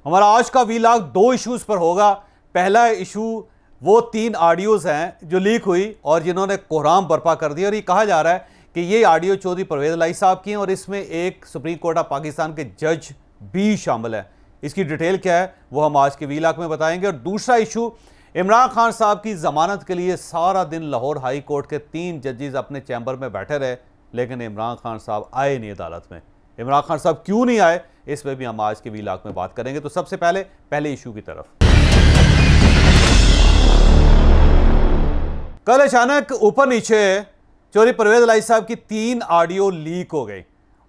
हमारा आज का वीलॉग दो इश्यूज पर होगा। पहला इशू वो 3 ऑडियोज हैं जो लीक हुई और जिन्होंने कोहराम बर्पा कर दिया, और ये कहा जा रहा है कि ये ऑडियो चौधरी परवेज इलाही साहब की हैं और इसमें एक सुप्रीम कोर्ट ऑफ पाकिस्तान के जज भी शामिल है। इसकी डिटेल क्या है वो हम आज के वीलॉग में बताएंगे। और दूसरा इशू, इमरान खान साहब की जमानत के लिए सारा दिन लाहौर हाई कोर्ट के 3 जजेस अपने चैम्बर में बैठे रहे, लेकिन इमरान खान साहब आए नहीं अदालत में। इमरान खान साहब क्यों नहीं आए, इस पर भी हम आज के वीलॉग में बात करेंगे। तो सबसे पहले इशू की तरफ। कल अचानक ऊपर नीचे चौधरी परवेज इलाही साहब की 3 ऑडियो लीक हो गई,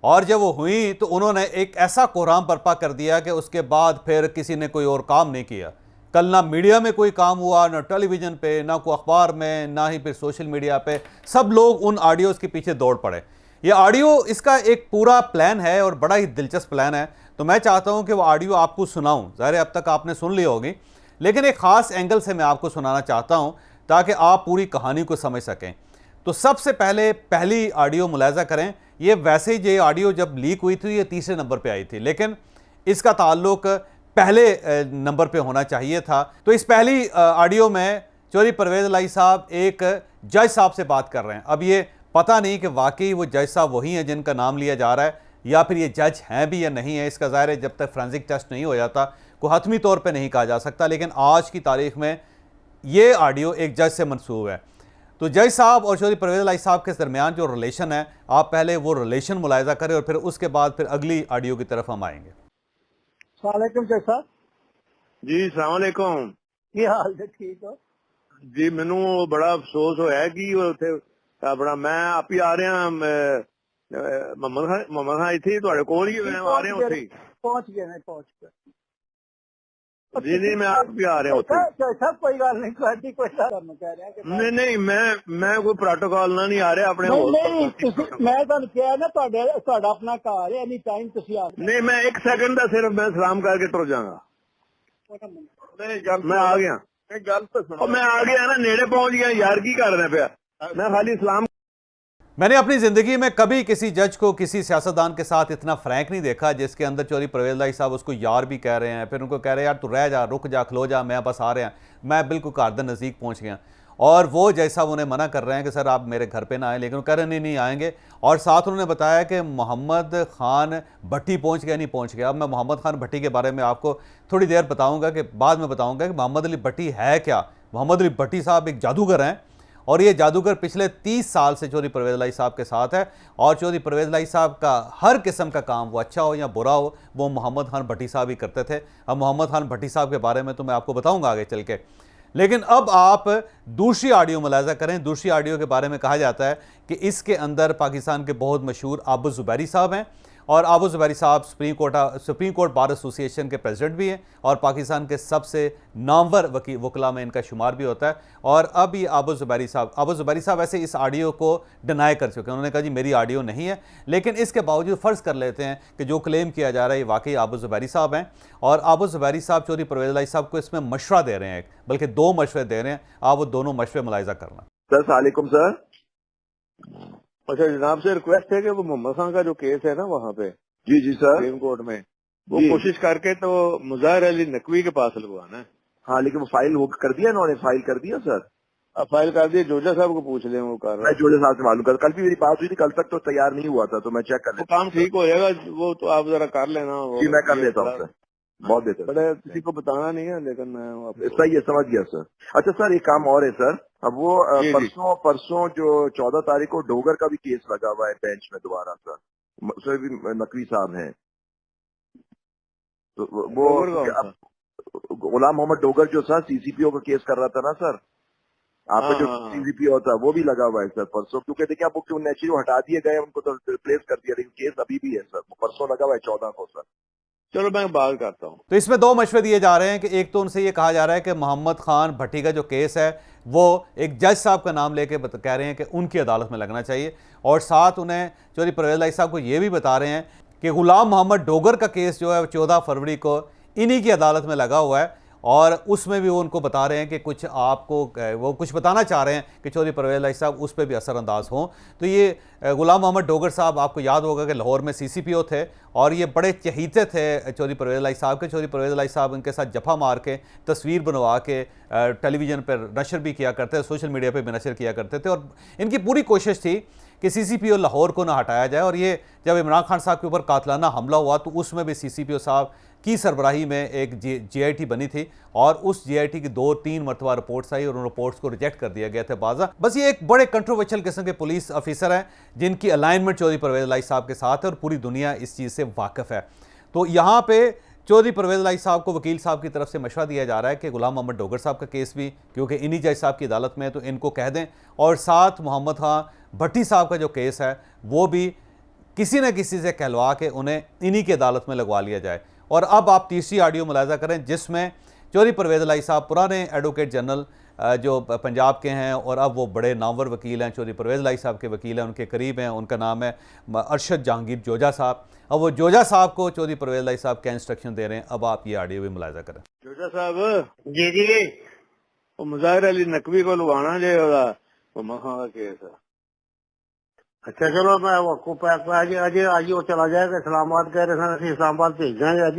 और जब वो हुई तो उन्होंने एक ऐसा कोहराम बर्पा कर दिया कि उसके बाद फिर किसी ने कोई और काम नहीं किया। कल ना मीडिया में कोई काम हुआ, ना टेलीविजन पे, ना कोई अखबार में, ना ही फिर सोशल मीडिया पे। सब लोग उन ऑडियोज़ के पीछे दौड़ पड़े। ये ऑडियो, इसका एक पूरा प्लान है और बड़ा ही दिलचस्प प्लान है। तो मैं चाहता हूं कि वो ऑडियो आपको सुनाऊं। ज़ाहिर है अब तक आपने सुन ली होगी, लेकिन एक ख़ास एंगल से मैं आपको सुनाना चाहता हूं ताकि आप पूरी कहानी को समझ सकें। तो सबसे पहली ऑडियो मुलाहिजा करें। ये वैसे ही ये ऑडियो जब लीक हुई थी ये तीसरे नंबर पे आई थी, लेकिन इसका ताल्लुक पहले नंबर पे होना चाहिए था। तो इस पहली ऑडियो में चौधरी परवेज इलाही साहब एक जज साहब से बात कर रहे हैं। अब ये पता नहीं कि वाकई वो जज साहब वही हैं जिनका नाम लिया जा रहा है, या फिर ये जज हैं भी या नहीं है। इसका ज़ाहिर है जब तक फोरेंसिक टेस्ट नहीं हो जाता कोई हतमी तौर पे नहीं कहा जा सकता। लेकिन आज की तारीख में ये ऑडियो एक जज से मंसूब है। तो जज साहब और चौधरी परवेज इलाही साहब के दरमियान जो रिलेशन है, आप पहले वो रिलेशन मुलाहिजा करें और फिर उसके बाद फिर अगली ऑडियो की तरफ हम आएंगे। सलामकुम जज साहब जी सलामकुम। की हाल है? ठीक हो जी, मैनू बड़ा अफसोस होया कि उत्थे अपना मैं आप ही आ रहा मोहम्मद खान इत्थे तुहाडे कोल ही मैं आ रहा उत्थे पहुंच गए। जी नहीं, मैं आप भी आ रहा उत्थे। सब कोई गल नहीं करती, कोई ਤੁਹਾਨੂੰ ਕਹਿ ਰਿਹਾ ਕਿ नहीं मैं कोई प्रोटोकॉल ना नहीं आ रहा अपने नहीं ਤੁਸੀਂ मैं ਤੁਹਾਨੂੰ ਕਿਹਾ ਨਾ ਤੁਹਾਡਾ ਆਪਣਾ ਘਰ ਹੈ, एनी टाइम ਤੁਸੀਂ आ नहीं, मैं 1 सेकंड का सिर्फ मैं सलाम करके टुर जाऊंगा। मैं आ गया, गल तो सुनो, मैं आ गया ना, नेड़े पहुंच गया यार, की कर रहे पे मैं खाली सलाम। मैंने अपनी ज़िंदगी में कभी किसी जज को किसी सियासतदान के साथ इतना फ्रैंक नहीं देखा जिसके अंदर चौधरी परवेज इलाही साहब उसको यार भी कह रहे हैं, फिर उनको कह रहे हैं यार तू रह जा, रुक जा, खलो जा, मैं बस आ रहे हैं। मैं बिल्कुल घर के नज़दीक पहुंच गया और वो जज साहब उन्हें मना कर रहे हैं कि सर आप मेरे घर पे ना आए, लेकिन वो कह रहे नहीं आएंगे। और साथ उन्होंने बताया कि मोहम्मद खान भट्टी पहुँच गया, नहीं पहुँच गया। अब मैं मोहम्मद खान भट्टी के बारे में आपको थोड़ी देर बताऊँगा, कि बाद में बताऊँगा कि मोहम्मद अली भट्टी है क्या। मोहम्मद अली भट्टी साहब एक जादूगर हैं और ये जादूगर पिछले 30 साल से चौधरी परवेज इलाही साहब के साथ है, और चौधरी परवेज इलाही साहब का हर किस्म का काम, वो अच्छा हो या बुरा हो, वो मोहम्मद खान भट्टी साहब ही करते थे। अब मोहम्मद खान भट्टी साहब के बारे में तो मैं आपको बताऊंगा आगे चल के, लेकिन अब आप दूसरी ऑडियो मुलाहिजा करें। दूसरी ऑडियो के बारे में कहा जाता है कि इसके अंदर पाकिस्तान के बहुत मशहूर आबू ज़ुबैरी साहब हैं, और आबू ज़ुबैरी साहब सुप्रीम कोर्ट बार एसोसिएशन के प्रेसिडेंट भी हैं और पाकिस्तान के सबसे नामवर वकीला में इनका शुमार भी होता है। और अब ये आबू ज़ुबैरी साहब ऐसे इस ऑडियो को डिनाई कर चुके हैं। उन्होंने कहा जी मेरी ऑडियो नहीं है, लेकिन इसके बावजूद फ़र्ज़ कर लेते हैं कि जो क्लेम किया जा रहा है ये वाकई आबू ज़ुबैरी साहब हैं, और आबू ज़ुबैरी साहब चौधरी परवेज इलाही साहब को इसमें मशवरा दे रहे हैं, बल्कि 2 मशवरे दे रहे हैं। आप वो दोनों मशवरे मुलाहिजा करना। सर सलामकुम सर। अच्छा जनाब से रिक्वेस्ट है कि वो मोहम्मद खान का जो केस है ना वहाँ पे, जी जी सर, सुप्रीम कोर्ट में, वो कोशिश करके तो मुज़ाहिर अली नकवी के पास लगवाना है। हाँ लेकिन वो फाइल वो कर दिया, इन्होंने फाइल कर दिया सर। अब फाइल कर दिया, जोजा साहब को पूछ लें, वो कर रहा है। जोजा साहब से मालूम कर, कल भी मेरी बात हुई थी, कल तक तो तैयार नहीं हुआ था, तो मैं चेक कर लेता। काम ठीक हो जाएगा, वो तो आप जरा कर लेना। जी मैं कर लेता हूँ सर, बहुत बेहतर। किसी को बताना नहीं है, लेकिन मैं सही है, समझ गया सर। अच्छा सर एक काम और है सर, अब वो परसों जो 14 तारीख को डोगर का भी केस लगा हुआ है बेंच में दोबारा सर, उसमें भी नकवी साहब हैं। तो वो गुलाम मोहम्मद डोगर जो सर सीसीपीओ का केस कर रहा था ना सर, आपका जो सीसीपीओ था वो भी लगा हुआ है सर परसों, क्योंकि देखिए आप वो नेचुरली हटा दिए गए, उनको तो रिप्लेस कर दिया, लेकिन केस अभी भी है सर, परसों लगा हुआ है 14 को सर। चलो मैं बात करता हूँ। तो इसमें 2 मशवरे दिए जा रहे हैं कि एक तो उनसे ये कहा जा रहा है कि मोहम्मद खान भट्टी का जो केस है वो एक जज साहब का नाम लेके कह रहे हैं कि उनकी अदालत में लगना चाहिए, और साथ उन्हें चौधरी परवेज इलाही साहब को ये भी बता रहे हैं कि गुलाम मोहम्मद डोगर का केस जो है 14 फरवरी को इन्हीं की अदालत में लगा हुआ है, और उसमें भी वो उनको बता रहे हैं कि कुछ आपको वो कुछ बताना चाह रहे हैं कि चौधरी परवेज़ इलाही साहब उस पर भी असरअंदाज हों। तो ये गुलाम मोहम्मद डोगर साहब, आपको याद होगा कि लाहौर में CCPO थे और ये बड़े चहीते थे चौधरी परवेज़ इलाही साहब के। चौधरी परवेज़ इलाही साहब उनके साथ जफ़ा मार के तस्वीर बनवा के टेलीविज़न पर नशर भी किया करते, सोशल मीडिया पर भी नशर किया करते थे और इनकी पूरी कोशिश थी कि CCPO लाहौर को ना हटाया जाए। और ये जब इमरान खान साहब के ऊपर कातलाना हमला हुआ तो उसमें भी CCPO साहब की सरबराही में एक GIT बनी थी और उस GIT की 2-3 मरतबा रिपोर्ट्स आई और उन रिपोर्ट्स को रिजेक्ट कर दिया गया था बाज़ा। बस ये एक बड़े कंट्रोवर्शियल किस्म के पुलिस ऑफिसर हैं जिनकी अलाइनमेंट चौधरी परवेज़ इलाही साहब के साथ है और पूरी दुनिया इस चीज़ से वाकिफ़ है। तो यहाँ पे चौधरी परवेज़ इलाही साहब को वकील साहब की तरफ से मशवरा दिया जा रहा है कि गुलाम मोहम्मद डोगर साहब का केस भी, क्योंकि इन्हीं जज साहब की अदालत में है, तो इनको कह दें, और साथ मोहम्मद खान भट्टी साहब का जो केस है वो भी किसी न किसी से कहलवा के उन्हें इन्हीं की अदालत में लगवा लिया जाए। और अब आप तीसरी ऑडियो मुलाजा करें जिसमें चौधरी परवेज़ इलाही साहब, पुराने एडवोकेट जनरल जो पंजाब के हैं और अब वो बड़े नामवर वकील हैं, चौधरी परवेज़ इलाही साहब के वकील हैं, उनके करीब हैं, उनका नाम है अरशद जहांगीर जोजा साहब। अब वो जोजा साहब को चौधरी परवेज़ इलाही साहब क्या इंस्ट्रक्शन दे रहे हैं, अब आप ये ऑडियो भी मुलाजा करें। जोजा साहब जी जी वो मुज़ाहिर अली नकवी को लुभाना जे वो मखा का केस है। अच्छा चलो मैं आपको आज वो चला जाएगा इस्लामाबाद, कह रहे थे इस्लामाबाद भेज देंगे आज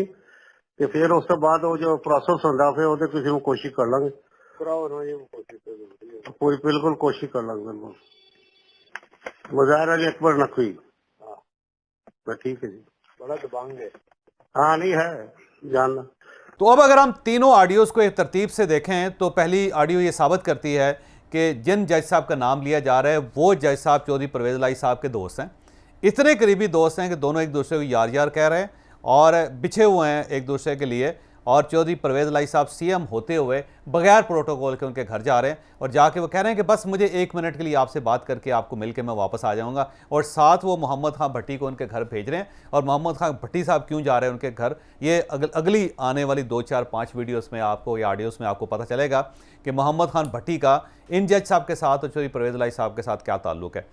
ਤੇ ਫਿਰ ਉਸ ਤੋਂ ਬਾਅਦ ਉਹ ਜੋ ਪ੍ਰੋਸੈਸ ਹੁੰਦਾ ਫਿਰ ਉਹਦੇ ਕਿਸੇ ਨੂੰ ਕੋਸ਼ਿਸ਼ ਕਰ ਲਾਂਗੇ ਕਰਾਓ ਨਾ ਜੀ कोशिश बिल्कुल कोशिश कर लांगे बिल्कुल। मुज़ाहिर अली अकबर नकवी, हाँ ठीक है जी, बड़ा दबांग है, हाँ नहीं है जानना। तो अब अगर हम तीनों ऑडियोज़ को एक तरतीब से देखें तो पहली ऑडियो ये साबित करती है कि जिन जज साहब का नाम लिया जा रहा है वो जज साहब चौधरी परवेज़ इलाही साहब के दोस्त हैं, इतने करीबी दोस्त हैं कि दोनों एक दूसरे को यार यार कह रहे हैं और बिछे हुए हैं एक दूसरे के लिए। और चौधरी परवेज़ इलाही साहब CM होते हुए बगैर प्रोटोकॉल के उनके घर जा रहे हैं और जाके वो कह रहे हैं कि बस मुझे 1 मिनट के लिए आपसे बात करके आपको मिल के मैं वापस आ जाऊंगा। और साथ वो मोहम्मद खान भट्टी को उनके घर भेज रहे हैं। और मोहम्मद खान भट्टी साहब क्यों जा रहे हैं उनके घर, ये अगली आने वाली 2, 4, 5 वीडियोस में आपको या ऑडियोस में आपको पता चलेगा कि मोहम्मद खान भट्टी का इन जज साहब के साथ और चौधरी परवेज़ इलाही साहब के साथ क्या ताल्लुक है।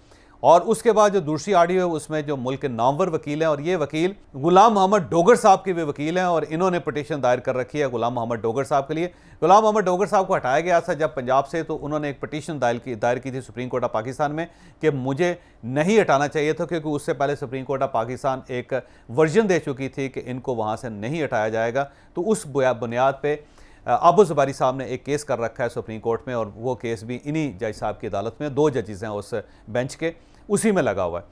और उसके बाद जो दूसरी ऑडियो है उसमें जो मुल्क के नामवर वकील हैं, और ये वकील गुलाम मोहम्मद डोगर साहब के भी वकील हैं और इन्होंने पिटीशन दायर कर रखी है गुलाम मोहम्मद डोगर साहब के लिए। गुलाम मोहम्मद डोगर साहब को हटाया गया था जब पंजाब से, तो उन्होंने एक पिटीशन दायर की थी सुप्रीम कोर्ट ऑफ पाकिस्तान में कि मुझे नहीं हटाना चाहिए था, क्योंकि उससे पहले सुप्रीम कोर्ट ऑफ पाकिस्तान एक वर्जन दे चुकी थी कि इनको वहाँ से नहीं हटाया जाएगा। तो उस बुनियाद पर अबू ज़ुबारी साहब ने एक केस कर रखा है सुप्रीम कोर्ट में और वो केस भी इन्हीं जज साहब की अदालत में, 2 जजेस हैं उस बेंच के, उसी में लगा हुआ है।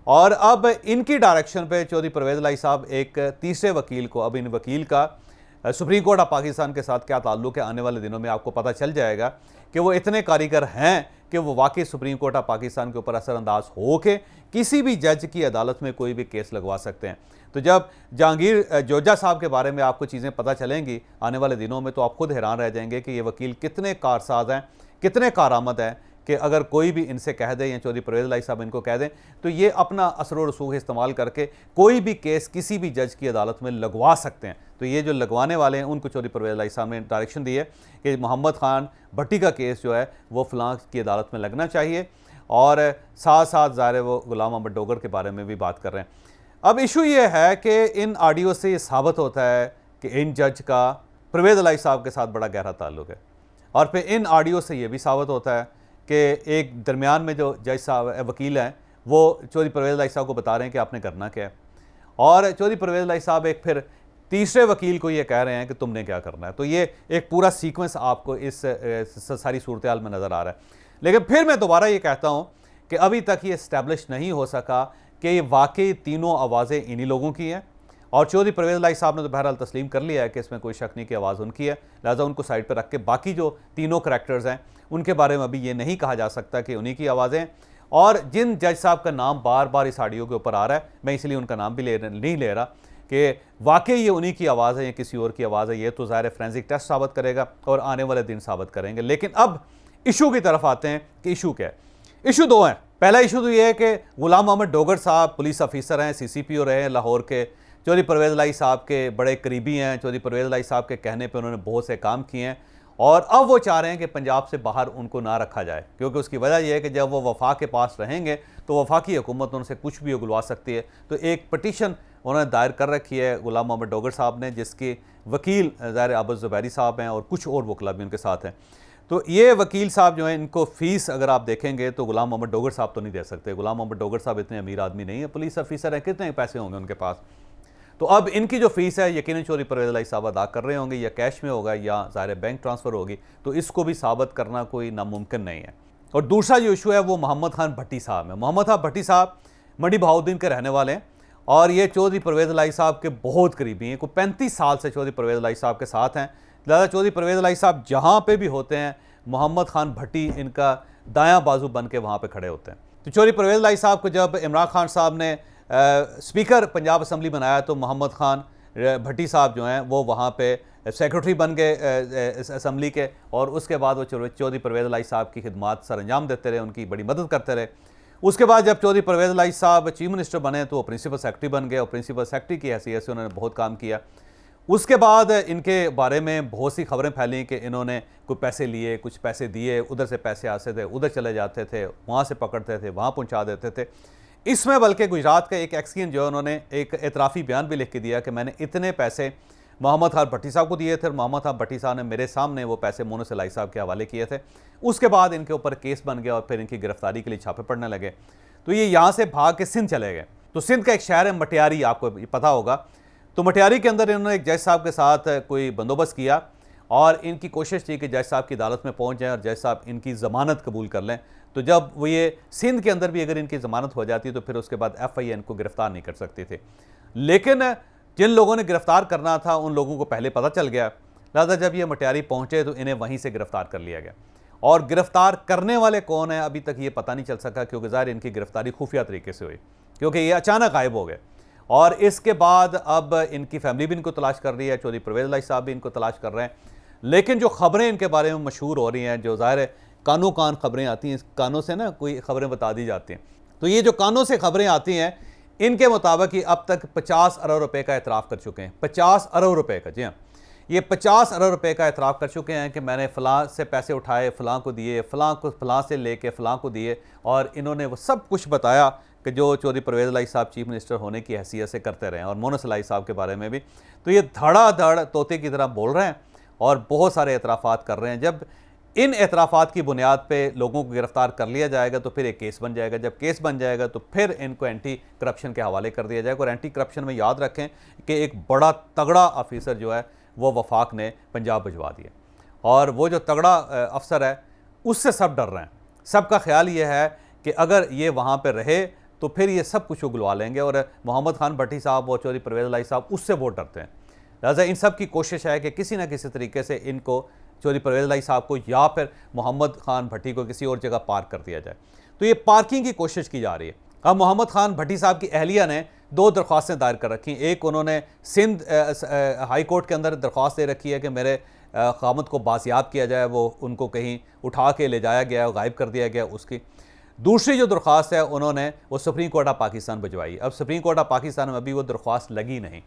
और अब इनकी डायरेक्शन पे चौधरी परवेज़ इलाही साहब एक तीसरे वकील को, अब इन वकील का सुप्रीम कोर्ट ऑफ पाकिस्तान के साथ क्या ताल्लुक है, आने वाले दिनों में आपको पता चल जाएगा कि वो इतने कारीगर हैं कि वो वाकई सुप्रीम कोर्ट ऑफ पाकिस्तान के ऊपर असरअंदाज हो के किसी भी जज की अदालत में कोई भी केस लगवा सकते हैं। तो जब जहांगीर जोजा साहब के बारे में आपको चीज़ें पता चलेंगी आने वाले दिनों में, तो आप खुद हैरान रह जाएंगे कि ये वकील कितने कारसाज हैं, कितने कारआमद हैं कि अगर कोई भी इनसे कह दे या चौधरी परवेज़ इलाही साहब इनको कह दें तो ये अपना असर व रसूख इस्तेमाल करके कोई भी केस किसी भी जज की अदालत में लगवा सकते हैं। तो ये जो लगवाने वाले हैं उनको चौधरी परवेज़ इलाही साहब ने डायरेक्शन दी है कि मोहम्मद खान भट्टी का केस जो है वो फ़लाँ की अदालत में लगना चाहिए, और साथ साथ ज़ाहिर वो गुलाम मोहम्मद डोगर के बारे में भी बात कर रहे हैं। अब इशू ये है कि इन ऑडियो से ये साबित होता है कि इन जज का परवेज़ इलाही साहब के साथ बड़ा गहरा ताल्लुक है, और फिर इन ऑडियो से ये भी साबित होता है कि एक दरमियान में जो जज साहब वकील हैं वो चौधरी परवेज़ इलाही साहब को बता रहे हैं कि आपने करना क्या है, और चौधरी परवेज़ इलाही साहब एक फिर तीसरे वकील को ये कह रहे हैं कि तुमने क्या करना है। तो ये एक पूरा सीक्वेंस आपको इस सारी सूरत हाल में नज़र आ रहा है। लेकिन फिर मैं दोबारा ये कहता हूँ कि अभी तक ये इस्टेब्लिश नहीं हो सका कि ये वाकई तीनों आवाज़ें इन्हीं लोगों की हैं, और चौधरी परवेज़ इलाही साहब ने तो बहरहाल तस्लीम कर लिया है कि इसमें कोई शक नहीं कि आवाज़ उनकी है, लिहाजा उनको साइड पर रख के बाकी जो तीनों करैक्टर्स हैं उनके बारे में अभी ये नहीं कहा जा सकता कि उन्हीं की आवाज़ें। और जिन जज साहब का नाम बार बार इस ऑडियो के ऊपर आ रहा है, मैं इसलिए उनका नाम भी नहीं ले रहा कि वाकई ये उन्हीं की आवाज़ है या किसी और की आवाज़ है, ये तो ज़ाहिर फोरेंसिक टेस्ट साबित करेगा और आने वाले दिन साबित करेंगे। लेकिन अब इशू की तरफ आते हैं कि इशू क्या है। इशू 2 हैं। पहला इशू तो ये है कि गुलाम मोहम्मद डोगर साहब पुलिस ऑफिसर हैं, CCPO रहे हैं लाहौर के, चौधरी परवेज़ इलाही साहब के बड़े करीबी हैं, चौधरी परवेज़ इलाही साहब के कहने पे उन्होंने बहुत से काम किए हैं, और अब वो चाह रहे हैं कि पंजाब से बाहर उनको ना रखा जाए, क्योंकि उसकी वजह यह है कि जब वो वफाक के पास रहेंगे तो वफाकी हुकूमत उनसे कुछ भी उगलवा सकती है। तो एक पटिशन उन्होंने दायर कर रखी है गुलाम मोहम्मद डोगर साहब ने, जिसके वकील ज़ाहिर आबद ज़ुबैरी साहब हैं और कुछ और वकला भी उनके साथ हैं। तो ये वकील साहब जो हैं, इनको फ़ीस अगर आप देखेंगे तो गुलाम मोहम्मद डोगर साहब तो नहीं दे सकते। गुलाम मोहम्मद डोगर साहब इतने अमीर आदमी नहीं है, पुलिस ऑफिसर हैं, कितने पैसे होंगे उनके पास। तो अब इनकी जो फीस है यकीनन चौधरी परवेज़ इलाही साहब अदा कर रहे होंगे, या कैश में होगा या ज़ाहिर बैंक ट्रांसफ़र होगी, तो इसको भी साबित करना कोई नामुमकिन नहीं है। और दूसरा जो इशू है वो मोहम्मद खान भट्टी साहब है। मोहम्मद खान भट्टी साहब मंडी बहाउद्दीन के रहने वाले हैं और ये चौधरी परवेज़ इलाही साहब के बहुत करीबी हैं। कोई 35 साल से चौधरी परवेज़ इलाही साहब के साथ हैं। लिहाजा चौधरी परवेज़ इलाही साहब जहाँ पे भी होते हैं, मोहम्मद खान भट्टी इनका दायां बाजू बन के वहाँ पे खड़े होते हैं। तो चौधरी परवेज़ इलाही साहब को जब इमरान खान साहब ने स्पीकर पंजाब असम्बली बनाया तो मोहम्मद खान भट्टी साहब जो हैं वो वहाँ पे सेक्रेटरी बन गए असम्बली के, और उसके बाद वो चौधरी परवेज़ इलाही साहब की खिदमत सर अंजाम देते रहे, उनकी बड़ी मदद करते रहे। उसके बाद जब चौधरी परवेज़ इलाही साहब चीफ मिनिस्टर बने तो वो प्रिंसिपल सेक्रेटरी बन गए, और प्रिंसिपल सेक्रेटरी की हैसियत से उन्होंने बहुत काम किया। उसके बाद इनके बारे में बहुत सी खबरें फैली कि इन्होंने कुछ पैसे लिए, कुछ पैसे दिए, उधर से पैसे आते थे, उधर चले जाते थे, वहाँ से पकड़ते थे, वहाँ पहुँचा देते थे। इसमें बल्कि गुजरात का एक एक्सकियन जो है उन्होंने एक एतराफ़ी बयान भी लिख के दिया कि मैंने इतने पैसे मोहम्मद खान भट्टी साहब को दिए थे और मोहम्मद खान भट्टी साहब ने मेरे सामने वो पैसे मोनस इलाही साहब के हवाले किए थे। उसके बाद इनके ऊपर केस बन गया और फिर इनकी गिरफ्तारी के लिए छापे पड़ने लगे। तो ये यहाँ से भाग के सिंध चले गए। तो सिंध का एक शहर है मटियारी, आपको पता होगा। तो मटियारी के अंदर इन्होंने एक जज साहब के साथ कोई बंदोबस्त किया और इनकी कोशिश थी कि जज साहब की अदालत में पहुँच जाएँ और जज साहब इनकी ज़मानत कबूल कर लें। तो जब वो ये सिंध के अंदर भी अगर इनकी ज़मानत हो जाती तो फिर उसके बाद FIA इनको गिरफ़्तार नहीं कर सकती थी। लेकिन जिन लोगों ने गिरफ़्तार करना था उन लोगों को पहले पता चल गया, लिहाजा जब ये मटियारी पहुँचे तो इन्हें वहीं से गिरफ़्तार कर लिया गया। और गिरफ़्तार करने वाले कौन है अभी तक ये पता नहीं चल सका, क्योंकि ज़ाहिर इनकी गिरफ़्तारी खुफिया तरीके से हुई, क्योंकि ये अचानक गायब हो गए। और इसके बाद अब इनकी फैमिली भी इनको तलाश कर रही है, चौधरी परवेज़ इलाही साहब भी इनको तलाश कर रहे हैं। लेकिन जो खबरें इनके बारे में मशहूर हो रही हैं, जो ज़ाहिर कानों कान खबरें आती हैं, कानों से ना कोई खबरें बता दी जाती हैं, तो ये जो कानों से खबरें आती हैं इनके मुताबिक ही अब तक 50 अरब रुपए का एतराफ़ कर चुके हैं। 50 अरब रुपए का, जी हाँ, ये 50 अरब रुपए का एतराफ़ कर चुके हैं कि मैंने फ़लाँ से पैसे उठाए, फ़लाँ को दिए, फ़लाँ को फ़लाँ से लेके फ़लाँ को दिए, और इन्होंने वो सब कुछ बताया कि जो चौधरी परवेज़ इलाही साहब चीफ मिनिस्टर होने की हैसियत से करते रहे, और मोनस इलाही साहब के बारे में भी। तो ये धड़ाधड़ तोते की तरह बोल रहे हैं और बहुत सारे एतराफ़ात कर रहे हैं। जब इन एतराफ़ात की बुनियाद पे लोगों को गिरफ़्तार कर लिया जाएगा तो फिर एक केस बन जाएगा। जब केस बन जाएगा तो फिर इनको एंटी करप्शन के हवाले कर दिया जाएगा। और एंटी करप्शन में याद रखें कि एक बड़ा तगड़ा ऑफिसर जो है वो वफाक ने पंजाब भिजवा दिया, और वो जो तगड़ा अफसर है उससे सब डर रहे हैं। सबका ख्याल ये है कि अगर ये वहाँ पर रहे तो फिर ये सब कुछ उगलवा लेंगे, और मोहम्मद खान भट्टी साहब और चौधरी परवेज़ इलाही साहब उससे बहुत डरते हैं। लिहाजा इन सब की कोशिश है कि किसी न किसी तरीके से इनको, चौधरी परवेज़ इलाही साहब को या फिर मोहम्मद खान भट्टी को किसी और जगह पार्क कर दिया जाए। तो ये पार्किंग की कोशिश की जा रही है। अब मोहम्मद खान भट्टी साहब की अहलिया ने 2 दरख्वास्तें दायर कर रखी। एक उन्होंने सिंध हाई कोर्ट के अंदर दरख्वास्त दे रखी है कि मेरे क़ामत को बासियाब किया जाए, वो उनको कहीं उठा के ले जाया गया, गायब कर दिया गया उसकी। दूसरी जो दरख्वास्त है उन्होंने वो सुप्रीम कोर्ट ऑफ पाकिस्तान भिजवाई। अब सुप्रीम कोर्ट ऑफ पाकिस्तान में अभी वो दरख्वास्त लगी नहीं,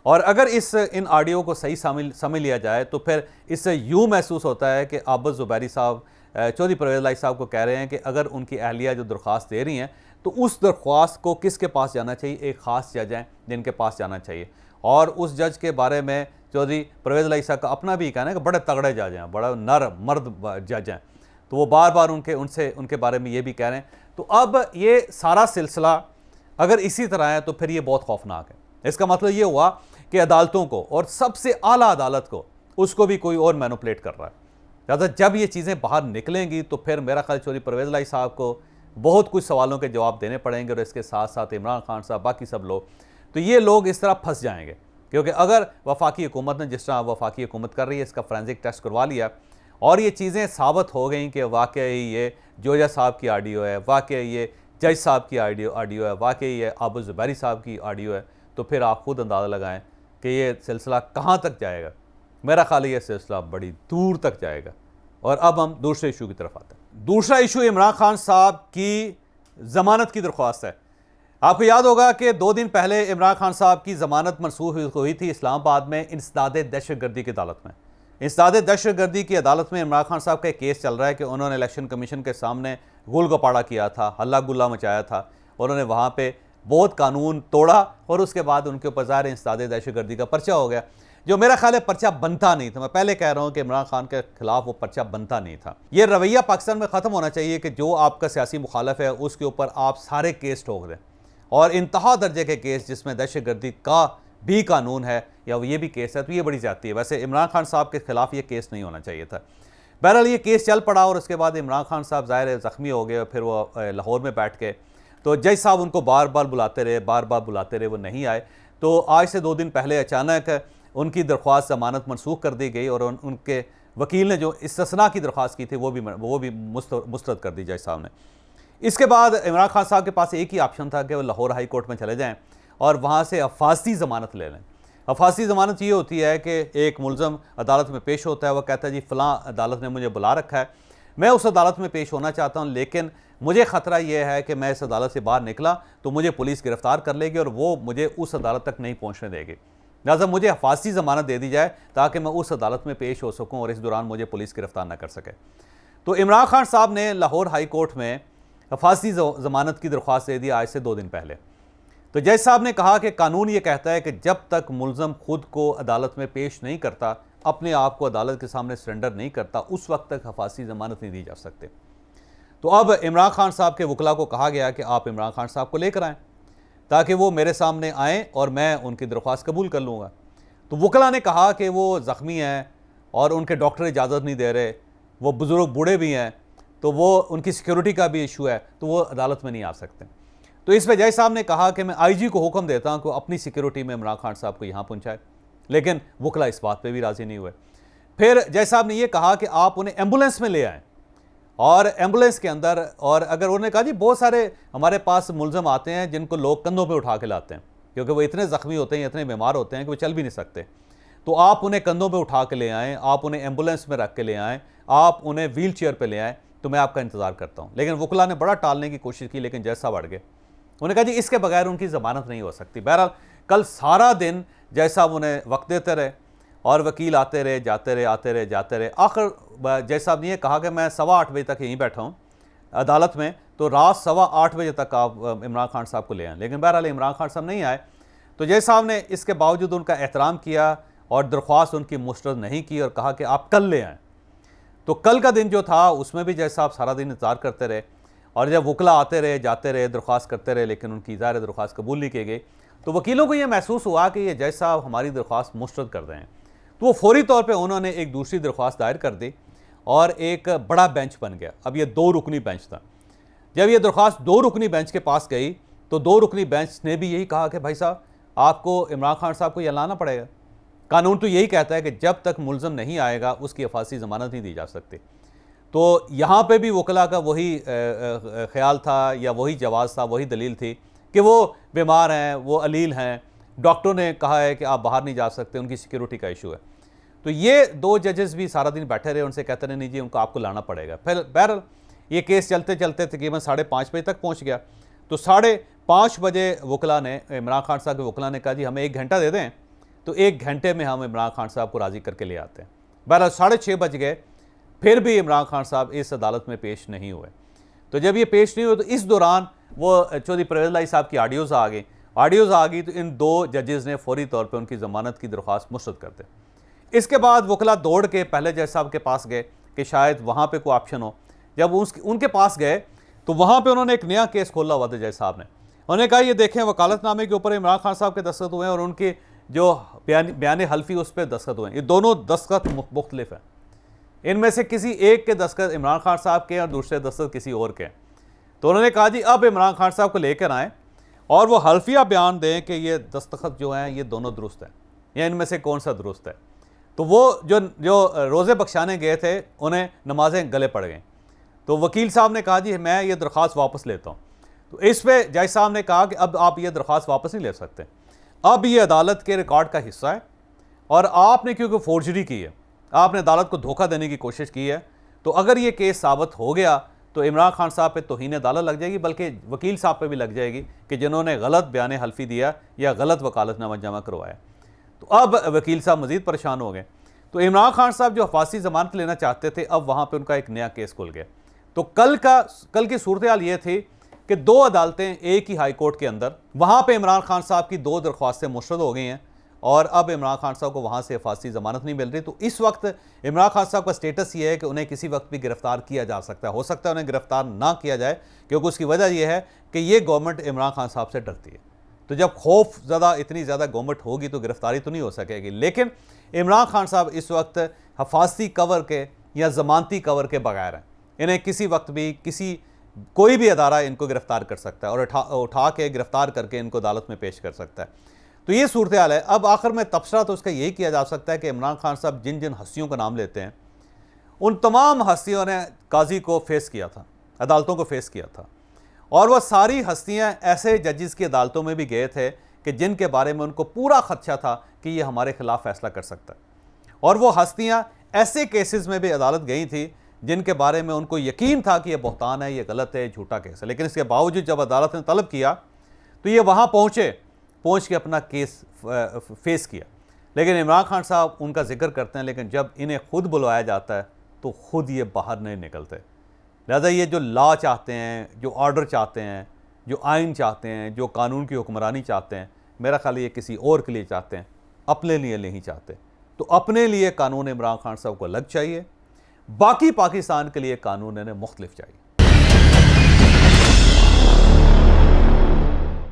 और अगर इन ऑडियो को सही समझ लिया जाए तो फिर इससे यूँ महसूस होता है कि आबद ज़ुबैरी साहब चौधरी परवेज़ इलाही साहब को कह रहे हैं कि अगर उनकी अहलिया जो दरख्वास्त दे रही हैं तो उस दरख्वास्त को किसके पास जाना चाहिए, एक ख़ास जज हैं जिनके पास जाना चाहिए। और उस जज के बारे में चौधरी परवेज़ इलाही साहब का अपना भी कहना है कि बड़े तगड़े जज हैं, बड़ा नर मर्द जज हैं, तो वो बार बार उनके बारे में ये भी कह रहे हैं। तो अब ये सारा सिलसिला अगर इसी तरह है तो फिर ये बहुत खौफनाक है। इसका मतलब ये हुआ कि अदालतों को, और सबसे आला अदालत को, उसको भी कोई और मैनिपुलेट कर रहा है। लिहाजा जब ये चीज़ें बाहर निकलेंगी तो फिर मेरा ख्याल चौधरी परवेज़ इलाही साहब को बहुत कुछ सवालों के जवाब देने पड़ेंगे, और इसके साथ साथ इमरान खान साहब, बाकी सब लोग। तो ये लोग इस तरह फंस जाएंगे, क्योंकि अगर वफाकी हुकूमत ने जिस तरह वफाकी हुकूमत कर रही है इसका फोरेंसिक टेस्ट करवा लिया और ये चीज़ें साबित हो गई कि वाकई ये जोजा साहब की ऑडियो है, वाकई ये जज साहब की ऑडियो है, वाकई ये आबद ज़ुबैरी साहब की ऑडियो है, तो फिर आप खुद अंदाज़ा लगाएं कि ये सिलसिला कहाँ तक जाएगा। मेरा ख्याल ये सिलसिला बड़ी दूर तक जाएगा। और अब हम दूसरे इशू की तरफ आते हैं। दूसरा इशू इमरान खान साहब की ज़मानत की दरख्वास्त है। आपको याद होगा कि 2 दिन पहले इमरान खान साहब की ज़मानत मनसूख हुई थी इस्लामाबाद में इंसदाद दहशतगर्दी की अदालत में। इंसदाद दहशतगर्दी की अदालत में इमरान खान साहब का एक केस चल रहा है कि उन्होंने इलेक्शन कमीशन के सामने गुल गपाड़ा किया था, हल्ला गुल्ला मचाया था, उन्होंने वहाँ पे बहुत कानून तोड़ा और उसके बाद उनके ऊपर ज़ाहिर इंसदाद दहशतगर्दी का पर्चा हो गया, जो मेरा ख्याल है पर्चा बनता नहीं था। मैं पहले कह रहा हूँ कि इमरान खान के खिलाफ वो पर्चा बनता नहीं था। ये रवैया पाकिस्तान में ख़त्म होना चाहिए कि जो आपका सियासी मुखालफ है उसके ऊपर आप सारे केस ठोक दें, और इंतहा दर्जे के केस जिसमें दहशतगर्दी का भी कानून है या ये भी केस है, तो ये बड़ी ज़्यादती है। वैसे इमरान खान साहब के खिलाफ ये केस नहीं होना चाहिए था। बहरहाल ये केस चल पड़ा और उसके बाद इमरान खान साहब ज़ाहिर ज़ख्मी हो गए, फिर वो लाहौर में बैठ के, तो जज साहब उनको बार बार बुलाते रहे, वो नहीं आए। तो आज से 2 दिन पहले अचानक उनकी दरख्वास्त ज़मानत मनसूख कर दी गई और उनके वकील ने जो इस्तिस्ना की दरख्वास्त की थी वो भी मुस्तरद कर दी जज साहब ने। इसके बाद इमरान खान साहब के पास एक ही ऑप्शन था कि वो लाहौर हाई कोर्ट में चले जाएँ और वहाँ से अफासी ज़मानत ले लें। अफासी ज़मानत ये होती है कि एक मुलज़म अदालत में पेश होता है, वह कहता है जी फ़लाँ अदालत ने मुझे बुला रखा है, मैं उस अदालत में पेश होना चाहता हूँ, लेकिन मुझे ख़तरा यह है कि मैं इस अदालत से बाहर निकला तो मुझे पुलिस गिरफ़्तार कर लेगी और वो मुझे उस अदालत तक नहीं पहुँचने देगी, लिहाजा मुझे अफासी ज़मानत दे दी जाए ताकि मैं उस अदालत में पेश हो सकूँ और इस दौरान मुझे पुलिस गिरफ़्तार न कर सके। तो इमरान खान साहब ने लाहौर हाई कोर्ट में अफासी ज़मानत की दरख्वास्त दे दी आज से 2 दिन पहले। तो जज साहब ने कहा कि कानून ये कहता है कि जब तक मुलज़म खुद को अदालत में पेश नहीं करता, अपने आप को अदालत के सामने सरेंडर नहीं करता, उस वक्त तक हफासी ज़मानत नहीं दी जा सकते। तो अब इमरान खान साहब के वकला को कहा गया कि आप इमरान खान साहब को लेकर आएँ ताकि वो मेरे सामने आएँ और मैं उनकी दरख्वास्त कबूल कर लूँगा। तो वकला ने कहा कि वो ज़ख्मी हैं और उनके डॉक्टर इजाज़त नहीं दे रहे, वो बुज़ुर्ग बूढ़े भी हैं, तो वो उनकी सिक्योरिटी का भी इशू है, तो वो अदालत में नहीं आ सकते। तो इस पर जज साहब ने कहा कि मैं IG को हुक्म देता हूं कि अपनी सिक्योरिटी में इमरान खान साहब को यहाँ पहुँचाए, लेकिन वकला इस बात पे भी राज़ी नहीं हुए। फिर जज साहब ने यह कहा कि आप उन्हें एम्बुलेंस में ले आएँ और एम्बुलेंस के अंदर, और अगर उन्होंने कहा जी बहुत सारे हमारे पास मुलज़म आते हैं जिनको लोग कंधों पर उठा के लाते हैं क्योंकि वो इतने ज़ख्मी होते हैं, इतने बीमार होते हैं कि वो चल भी नहीं सकते, तो आप उन्हें कंधों पर उठा के ले आएँ, आप उन्हें एम्बुलेंस में रख के ले आएँ, आप उन्हें व्हील चेयर पर ले आएँ, तो मैं आपका इंतज़ार करता हूँ। लेकिन वकला ने बड़ा टालने की कोशिश की, लेकिन जज साहब अड़ गए। उन्होंने कहा जी इसके बगैर उनकी ज़मानत नहीं हो सकती। बहरहाल कल सारा दिन जज साहब उन्हें वक्त देते रहे और वकील आते रहे, जाते रहे। आखिर जज साहब ने यह कहा कि मैं 8:15 बजे तक यहीं बैठा हूँ अदालत में, तो रात 8:15 बजे तक आप इमरान खान साहब को ले आएँ। लेकिन बहरहाल इमरान खान साहब नहीं आए, तो जज साहब ने इसके बावजूद उनका एहतराम किया और दरख्वास्त उनकी मुस्तरद नहीं की और कहा कि आप कल ले आएँ। तो कल का दिन जो था उसमें भी जज साहब सारा दिन इंतज़ार करते रहे और जब वकला आते रहे, जाते रहे, दरख्वास्त करते रहे, लेकिन उनकी ज़ाहिर दरख्वास्त कबूल नहीं की गई। तो वकीलों को ये महसूस हुआ कि ये जज साहब हमारी दरख्वास्त मुस्तरद कर दें, तो वो फौरी तौर पे उन्होंने एक दूसरी दरख्वास्त दायर कर दी और एक बड़ा बेंच बन गया। अब ये 2 रुकनी बेंच था। जब ये दरख्वास्त 2 रुकनी बेंच के पास गई तो 2 रुकनी बेंच ने भी यही कहा कि भाई साहब आपको इमरान खान साहब को यह लाना पड़ेगा, कानून तो यही कहता है कि जब तक मुलज़म नहीं आएगा उसकी अफासी ज़मानत नहीं दी जा सकती। तो यहाँ पे भी वकला का वही ख्याल था या वही जवाज़ था, वही दलील थी कि वो बीमार हैं, वो अलील हैं, डॉक्टरों ने कहा है कि आप बाहर नहीं जा सकते, उनकी सिक्योरिटी का इशू है। तो ये 2 जजेस भी सारा दिन बैठे रहे, उनसे कहते रहे नहीं जी उनको आपको लाना पड़ेगा। फिर बहरहाल ये केस चलते चलते तकरीबन 5:30 बजे तक पहुँच गया। तो 5:30 बजे वकला ने, इमरान खान साहब के वकला ने कहा जी हमें 1 घंटा दे दें, तो 1 घंटे में हम इमरान खान साहब को राज़ी करके ले आते हैं। बहरहाल 6:30 बज गए, फिर भी इमरान खान साहब इस अदालत में पेश नहीं हुए। तो जब ये पेश नहीं हुए तो इस दौरान वो चौधरी परवेज़ इलाही साहब की ऑडियोज़ आ गई, तो इन 2 जजेज़ ने फौरी तौर पे उनकी ज़मानत की दरख्वास्त मुस्तरद कर दी। इसके बाद वकला दौड़ के पहले जज साहब के पास गए कि शायद वहाँ पे कोई ऑप्शन हो। जब उनके पास गए तो वहाँ पे उन्होंने एक नया केस खोला हुआ था जज साहब ने। उन्होंने कहा ये देखें वकालतनामे के ऊपर इमरान खान साहब के दस्तखत हुए हैं और उनके जो बयान हल्फी उस पर दस्तखत हुए हैं, ये दोनों दस्तखत मुख्तलिफ हैं। इनमें से किसी एक के दस्तखत इमरान खान साहब के और दूसरे दस्तखत किसी और के। तो उन्होंने कहा जी अब इमरान खान साहब को लेकर आएँ और वो हल्फिया बयान दें कि ये दस्तखत जो हैं ये दोनों दुरुस्त हैं या इनमें से कौन सा दुरुस्त है। तो वो जो रोज़े बख्शाने गए थे उन्हें नमाजें गले पड़ गई। तो वकील साहब ने कहा जी मैं ये दरख्वास्त वापस लेता हूँ। तो इस पर जज साहब ने कहा कि अब आप ये दरख्वास्त वापस नहीं ले सकते, अब ये अदालत के रिकॉर्ड का हिस्सा है और आपने क्योंकि फोर्जरी की है, आपने अदालत को धोखा देने की कोशिश की है, तो अगर ये केस साबित हो गया तो इमरान खान साहब पे तौहीन अदालत लग जाएगी, बल्कि वकील साहब पे भी लग जाएगी कि जिन्होंने गलत बयान हल्फी दिया या गलत वकालतनामा जमा करवाया। तो अब वकील साहब मज़ीद परेशान हो गए। तो इमरान खान साहब जो फांसी जमानत लेना चाहते थे, अब वहाँ पर उनका एक नया केस खुल गया। तो कल की सूरत हाल ये थी कि 2 अदालतें एक ही हाई कोर्ट के अंदर, वहाँ पे इमरान खान साहब की 2 दरख्वास्तें मुस्तरद हो गई हैं और अब इमरान खान साहब को वहाँ से फांसी जमानत नहीं मिल रही। तो इस वक्त इमरान खान साहब का स्टेटस ये है कि उन्हें किसी वक्त भी गिरफ्तार किया जा सकता है। हो सकता है उन्हें गिरफ्तार ना किया जाए, क्योंकि उसकी वजह यह है कि ये गवर्नमेंट इमरान खान साहब से डरती है। तो जब खौफ ज़्यादा, इतनी ज़्यादा गवर्नमेंट होगी तो गिरफ्तारी तो नहीं हो सकेगी। लेकिन इमरान खान साहब इस वक्त हफाजती कवर के या जमानती कवर के बगैर हैं। इन्हें किसी वक्त भी कोई भी अदारा इनको गिरफ्तार कर सकता है और उठा के गिरफ्तार करके इनको अदालत में पेश कर सकता है। तो ये सूरत हाल है। अब आखिर में तबसरा तो उसका यही किया जा सकता है कि इमरान खान साहब जिन जिन हस्तियों का नाम लेते हैं, उन तमाम हस्तियों ने काजी को फेस किया था, अदालतों को फेस किया था, और वह सारी हस्तियां ऐसे जजेस की अदालतों में भी गए थे कि जिनके बारे में उनको पूरा खदशा था कि ये हमारे खिलाफ फैसला कर सकता है। और वो हस्तियां ऐसे केसेस में भी अदालत गई थी जिनके बारे में उनको यकीन था कि ये बहतान है, ये गलत है, झूठा केस है। लेकिन इसके बावजूद जब अदालत ने तलब किया तो ये वहाँ पहुँच के अपना केस फेस किया। लेकिन इमरान खान साहब उनका जिक्र करते हैं, लेकिन जब इन्हें खुद बुलवाया जाता है तो खुद ये बाहर नहीं निकलते। लिहाजा ये जो लॉ चाहते हैं, जो ऑर्डर चाहते हैं, जो आइन चाहते हैं, जो कानून की हुक्मरानी चाहते हैं, मेरा ख्याल ये किसी और के लिए चाहते हैं, अपने लिए नहीं चाहते। तो अपने लिए कानून इमरान खान साहब को अलग चाहिए, बाकी पाकिस्तान के लिए कानून इन्हें मुख्तलिफ चाहिए।